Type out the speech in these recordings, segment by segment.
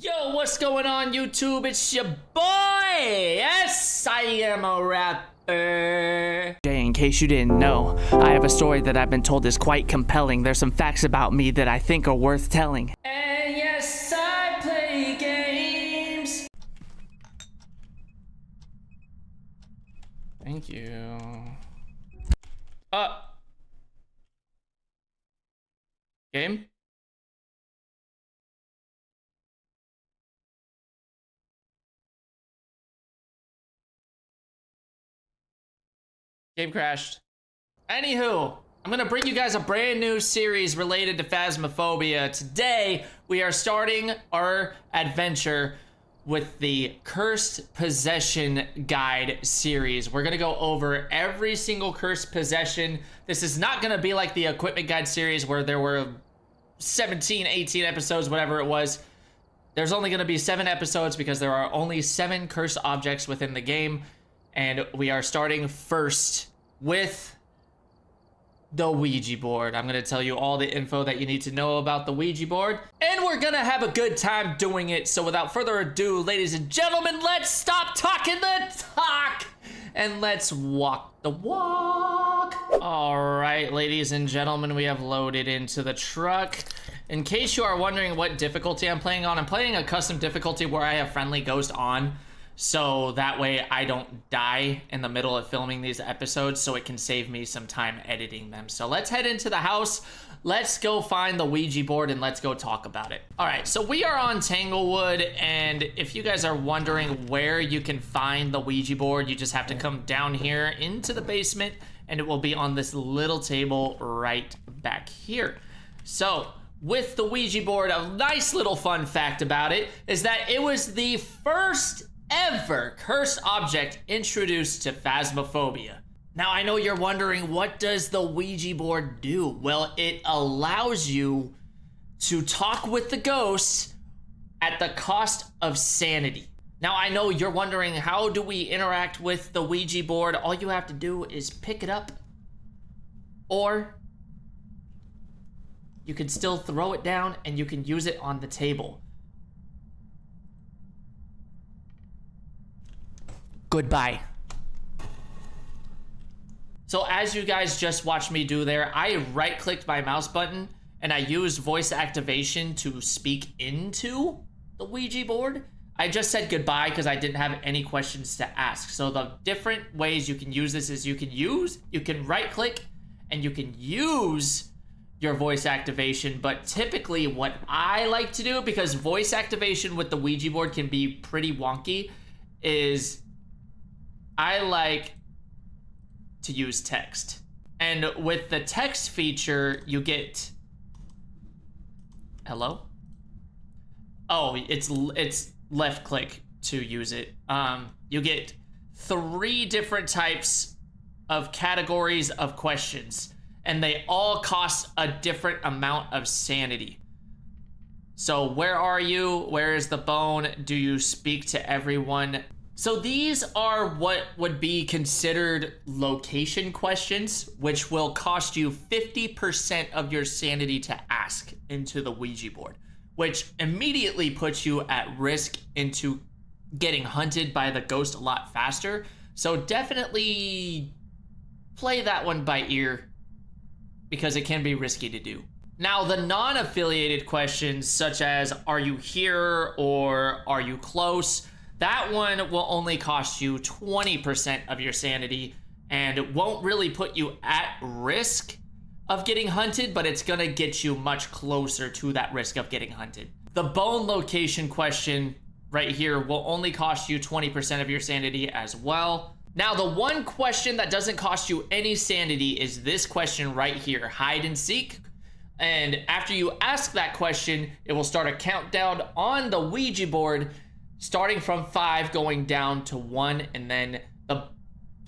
Yo, what's going on, YouTube? It's your boy! Yes, I am a rapper. In case you didn't know, I have a story that I've been told is quite compelling. There's some facts about me that I think are worth telling. And yes, I play games. Thank you. Game? Game crashed. Anywho, I'm gonna bring you guys a brand new series related to Phasmophobia. Today, we are starting our adventure with the Cursed Possession Guide series. We're gonna go over every single cursed possession. This is not gonna be like the Equipment Guide series where there were 17, 18 episodes, whatever it was. There's only gonna be 7 episodes because there are only 7 cursed objects within the game. And we are starting first with the Ouija board. I'm gonna tell you all the info that you need to know about the Ouija board, and we're gonna have a good time doing it. So without further ado, ladies and gentlemen, let's stop talking the talk and let's walk the walk. All right, ladies and gentlemen, we have loaded into the truck. In case you are wondering what difficulty I'm playing on, I'm playing a custom difficulty where I have Friendly Ghost on. So that way I don't die in the middle of filming these episodes, so it can save me some time editing them. So let's head into the house. Let's go find the Ouija board and let's go talk about it. All right, so we are on Tanglewood, and if you guys are wondering where you can find the Ouija board, you just have to come down here into the basement and it will be on this little table right back here. So with the Ouija board, a nice little fun fact about it is that it was the first ever cursed object introduced to Phasmophobia. Now, I know you're wondering, what does the Ouija board do? Well, it allows you to talk with the ghosts at the cost of sanity. Now, I know you're wondering, how do we interact with the Ouija board? All you have to do is pick it up, or you can still throw it down and you can use it on the table. Goodbye. So as you guys just watched me do there, I right-clicked my mouse button and I used voice activation to speak into the Ouija board. I just said goodbye because I didn't have any questions to ask. So the different ways you can use this is you can right-click and you can use your voice activation, but typically what I like to do, because voice activation with the Ouija board can be pretty wonky, is I like to use text. And with the text feature, you get... Hello? Oh, it's left click to use it. You get 3 different types of categories of questions, and they all cost a different amount of sanity. So where are you? Where is the bone? Do you speak to everyone? So these are what would be considered location questions, which will cost you 50% of your sanity to ask into the Ouija board, which immediately puts you at risk into getting hunted by the ghost a lot faster. So definitely play that one by ear because it can be risky to do. Now, the non-affiliated questions, such as are you here or are you close, that one will only cost you 20% of your sanity, and it won't really put you at risk of getting hunted, but it's gonna get you much closer to that risk of getting hunted. The bone location question right here will only cost you 20% of your sanity as well. Now, the one question that doesn't cost you any sanity is this question right here, hide and seek. And after you ask that question, it will start a countdown on the Ouija board, starting from 5 going down to 1, and then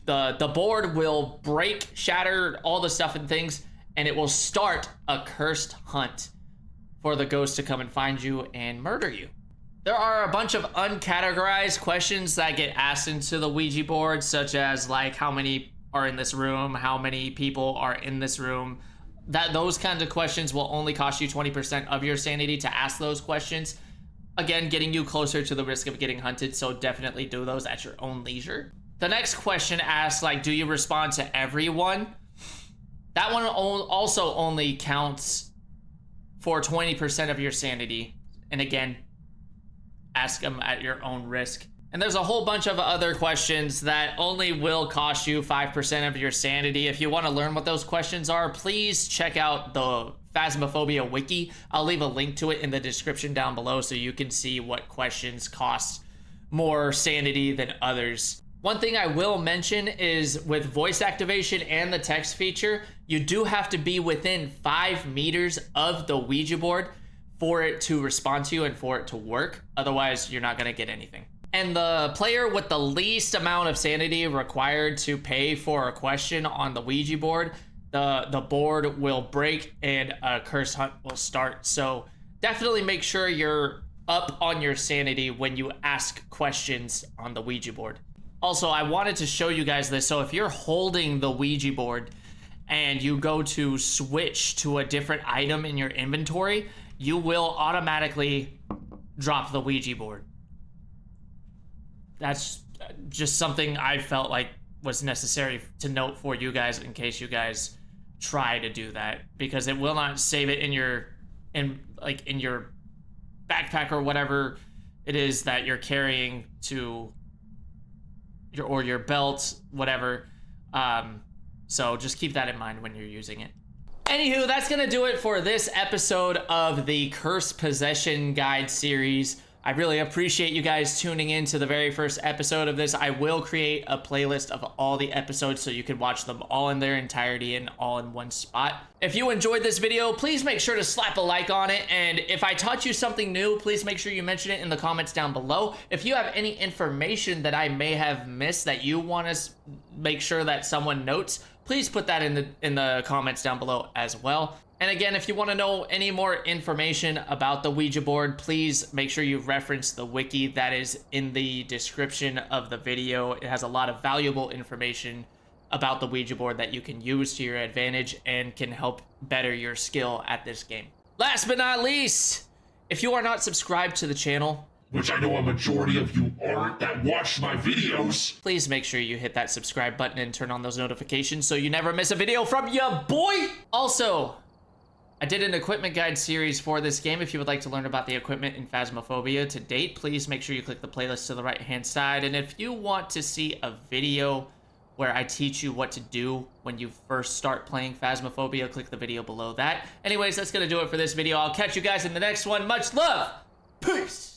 the board will break, shatter, all the stuff and things, and it will start a cursed hunt for the ghost to come and find you and murder you. There are a bunch of uncategorized questions that get asked into the Ouija board, such as like how many are in this room, how many people are in this room. Those kinds of questions will only cost you 20% of your sanity to ask those questions. again, getting you closer to the risk of getting hunted, so definitely do those at your own leisure. The next question asks, like, do you respond to everyone? That one also only counts for 20% of your sanity. And again, ask them at your own risk. And there's a whole bunch of other questions that only will cost you 5% of your sanity. If you want to learn what those questions are, please check out the Phasmophobia Wiki. I'll leave a link to it in the description down below so you can see what questions cost more sanity than others. One thing I will mention is with voice activation and the text feature, you do have to be within 5 meters of the Ouija board for it to respond to you and for it to work. Otherwise, you're not going to get anything. And the player with the least amount of sanity required to pay for a question on the Ouija board, the board will break and a curse hunt will start. So definitely make sure you're up on your sanity when you ask questions on the Ouija board. Also, I wanted to show you guys this. So if you're holding the Ouija board and you go to switch to a different item in your inventory, you will automatically drop the Ouija board. That's just something I felt like was necessary to note for you guys in case you guys try to do that, because it will not save it in your backpack or whatever it is that you're carrying to your belt, whatever. So just keep that in mind when you're using it. Anywho, that's gonna do it for this episode of the Curse Possession Guide series. I really appreciate you guys tuning in to the very first episode of this. I will create a playlist of all the episodes so you can watch them all in their entirety and all in one spot. If you enjoyed this video, please make sure to slap a like on it. And if I taught you something new, please make sure you mention it in the comments down below. If you have any information that I may have missed that you want to make sure that someone notes, please put that in the comments down below as well. And again, if you want to know any more information about the Ouija board, please make sure you reference the wiki that is in the description of the video. It has a lot of valuable information about the Ouija board that you can use to your advantage and can help better your skill at this game. Last but not least, if you are not subscribed to the channel, which I know a majority of you aren't that watch my videos, please make sure you hit that subscribe button and turn on those notifications so you never miss a video from ya boy. Also, I did an equipment guide series for this game. If you would like to learn about the equipment in Phasmophobia to date, please make sure you click the playlist to the right-hand side. And if you want to see a video where I teach you what to do when you first start playing Phasmophobia, click the video below that. Anyways, that's gonna do it for this video. I'll catch you guys in the next one. Much love. Peace.